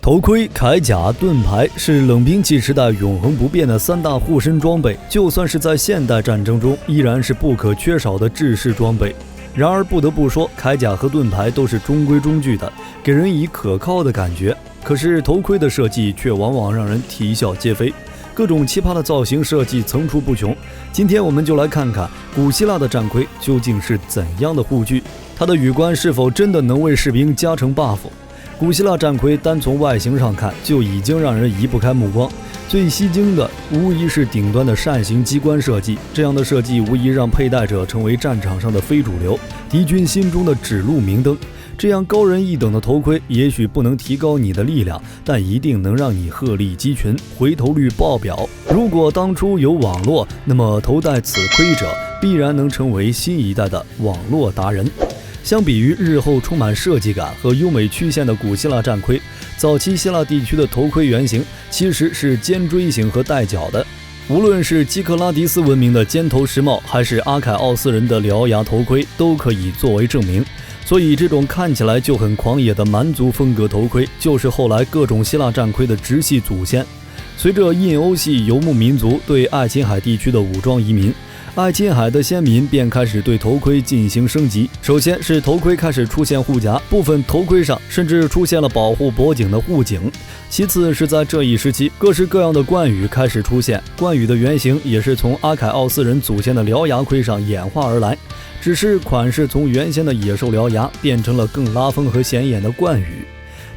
头盔、铠甲、盾牌是冷兵器时代永恒不变的三大护身装备，就算是在现代战争中，依然是不可缺少的制式装备。然而不得不说，铠甲和盾牌都是中规中矩的，给人以可靠的感觉。可是头盔的设计却往往让人啼笑皆非，各种奇葩的造型设计层出不穷。今天我们就来看看古希腊的战盔究竟是怎样的护具，它的羽冠是否真的能为士兵加成 buff。古希腊战盔单从外形上看就已经让人移不开目光，最吸睛的无疑是顶端的扇形机关设计，这样的设计无疑让佩戴者成为战场上的非主流，敌军心中的指路明灯。这样高人一等的头盔也许不能提高你的力量，但一定能让你鹤立鸡群，回头率爆表。如果当初有网络，那么头戴此盔者必然能成为新一代的网络达人。相比于日后充满设计感和优美曲线的古希腊战盔，早期希腊地区的头盔原型其实是尖锥形和带角的。无论是基克拉迪斯文明的尖头石帽，还是阿凯奥斯人的獠牙头盔，都可以作为证明。所以这种看起来就很狂野的蛮族风格头盔，就是后来各种希腊战盔的直系祖先。随着印欧系游牧民族对爱琴海地区的武装移民，爱琴海的先民便开始对头盔进行升级。首先是头盔开始出现护甲，部分头盔上甚至出现了保护脖颈的护颈。其次是在这一时期，各式各样的冠羽开始出现，冠羽的原型也是从阿凯奥斯人祖先的獠牙盔上演化而来，只是款式从原先的野兽獠牙变成了更拉风和显眼的冠羽。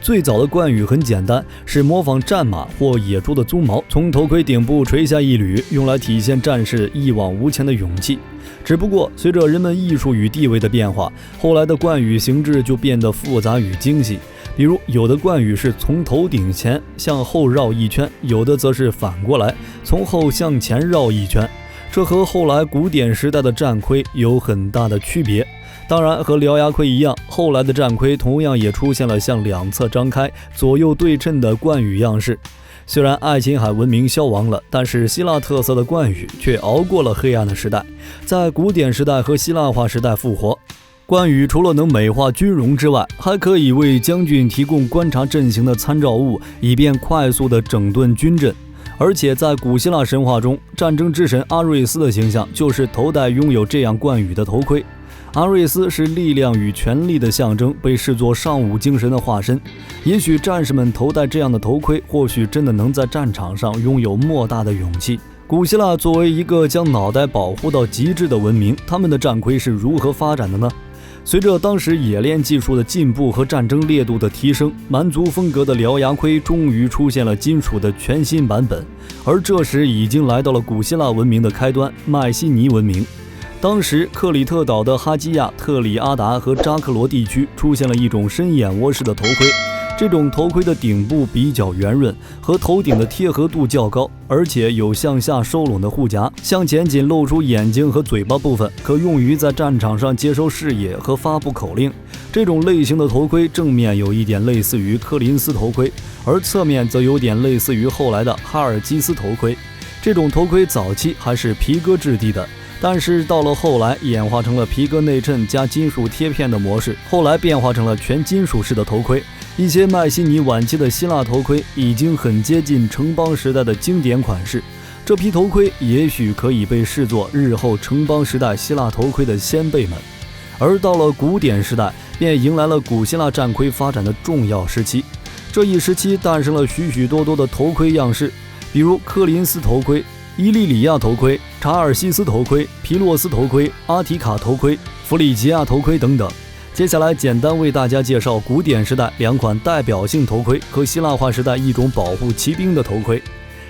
最早的冠羽很简单，是模仿战马或野猪的鬃毛，从头盔顶部垂下一缕，用来体现战士一往无前的勇气。只不过随着人们艺术与地位的变化，后来的冠羽形制就变得复杂与精细。比如有的冠羽是从头顶前向后绕一圈，有的则是反过来从后向前绕一圈，这和后来古典时代的战盔有很大的区别。当然和獠牙盔一样，后来的战盔同样也出现了向两侧张开、左右对称的冠羽样式。虽然爱琴海文明消亡了，但是希腊特色的冠羽却熬过了黑暗的时代，在古典时代和希腊化时代复活。冠羽除了能美化军容之外，还可以为将军提供观察阵型的参照物，以便快速地整顿军阵。而且在古希腊神话中，战争之神阿瑞斯的形象就是头戴拥有这样冠羽的头盔。阿瑞斯是力量与权力的象征，被视作尚武精神的化身。也许战士们头戴这样的头盔，或许真的能在战场上拥有莫大的勇气。古希腊作为一个将脑袋保护到极致的文明，他们的战盔是如何发展的呢？随着当时冶炼技术的进步和战争烈度的提升，蛮族风格的獠牙盔终于出现了金属的全新版本。而这时已经来到了古希腊文明的开端——迈锡尼文明。当时克里特岛的哈基亚、特里阿达和扎克罗地区出现了一种深眼窝式的头盔，这种头盔的顶部比较圆润，和头顶的贴合度较高，而且有向下收拢的护甲，向前仅露出眼睛和嘴巴部分，可用于在战场上接收视野和发布口令。这种类型的头盔正面有一点类似于柯林斯头盔，而侧面则有点类似于后来的哈尔基斯头盔。这种头盔早期还是皮革质地的，但是到了后来演化成了皮革内衬加金属贴片的模式，后来变化成了全金属式的头盔。一些迈锡尼晚期的希腊头盔已经很接近城邦时代的经典款式，这批头盔也许可以被视作日后城邦时代希腊头盔的先辈们。而到了古典时代，便迎来了古希腊战盔发展的重要时期。这一时期诞生了许许多多的头盔样式，比如科林斯头盔、伊利里亚头盔、查尔西斯头盔、皮洛斯头盔、阿提卡头盔、弗里吉亚头盔等等。接下来简单为大家介绍古典时代两款代表性头盔和希腊化时代一种保护骑兵的头盔。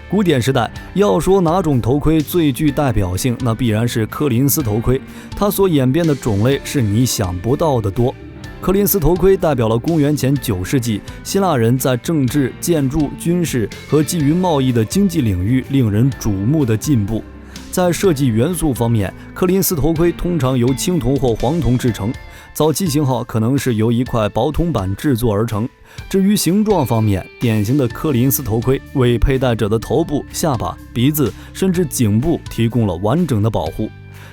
古典时代要说哪种头盔最具代表性，那必然是柯林斯头盔，它所演变的种类是你想不到的多。柯林斯头盔代表了公元前9世纪希腊人在政治、建筑、军事和基于贸易的经济领域令人瞩目的进步。在设计元素方面，柯林斯头盔通常由青铜或黄铜制成，早期型号可能是由一块薄铜板制作而成。至于形状方面，典型的柯林斯头盔为佩戴者的头部、下巴、鼻子甚至颈部提供了完整的保护。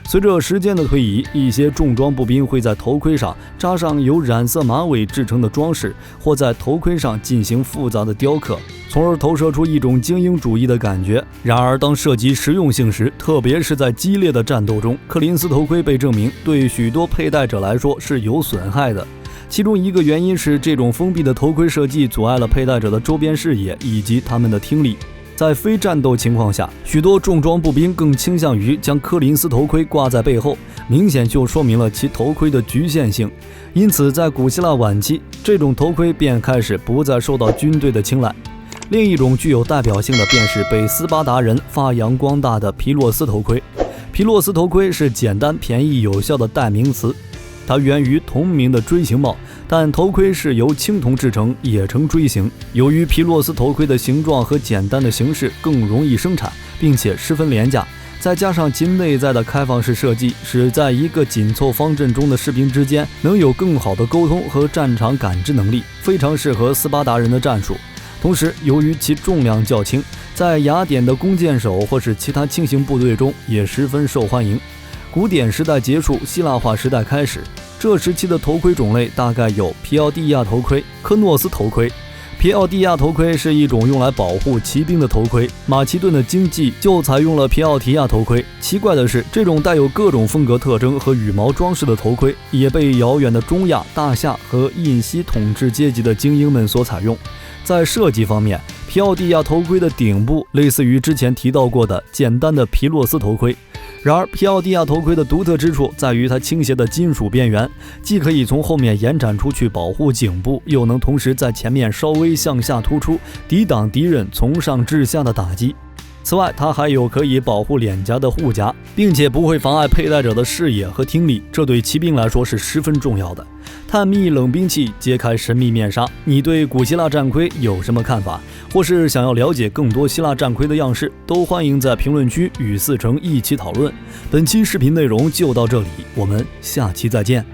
随着时间的推移，一些重装步兵会在头盔上扎上由染色马尾制成的装饰，或在头盔上进行复杂的雕刻，从而投射出一种精英主义的感觉。然而，当涉及实用性时，特别是在激烈的战斗中，柯林斯头盔被证明对许多佩戴者来说是有损害的。其中一个原因是，这种封闭的头盔设计阻碍了佩戴者的周边视野以及他们的听力。在非战斗情况下，许多重装步兵更倾向于将柯林斯头盔挂在背后，明显就说明了其头盔的局限性。因此，在古希腊晚期，这种头盔便开始不再受到军队的青睐。另一种具有代表性的便是被斯巴达人发扬光大的皮洛斯头盔。皮洛斯头盔是简单、便宜、有效的代名词，它源于同名的锥形帽，但头盔是由青铜制成，也呈锥形。由于皮洛斯头盔的形状和简单的形式更容易生产，并且十分廉价，再加上其内在的开放式设计，使在一个紧凑方阵中的士兵之间能有更好的沟通和战场感知能力，非常适合斯巴达人的战术。同时，由于其重量较轻，在雅典的弓箭手或是其他轻型部队中也十分受欢迎。古典时代结束，希腊化时代开始，这时期的头盔种类大概有皮奥蒂亚头盔、科诺斯头盔。皮奥蒂亚头盔是一种用来保护骑兵的头盔，马其顿的经济就采用了皮奥提亚头盔。奇怪的是，这种带有各种风格特征和羽毛装饰的头盔也被遥远的中亚、大夏和印西统治阶级的精英们所采用。在设计方面，皮奥蒂亚头盔的顶部类似于之前提到过的简单的皮洛斯头盔。然而，皮奥蒂亚头盔的独特之处在于它倾斜的金属边缘，既可以从后面延展出去保护颈部，又能同时在前面稍微向下突出，抵挡敌人从上至下的打击。此外，它还有可以保护脸颊的护甲，并且不会妨碍佩戴者的视野和听力，这对骑兵来说是十分重要的。探秘冷兵器，揭开神秘面纱，你对古希腊战盔有什么看法？或是想要了解更多希腊战盔的样式，都欢迎在评论区与4成一起讨论。本期视频内容就到这里，我们下期再见。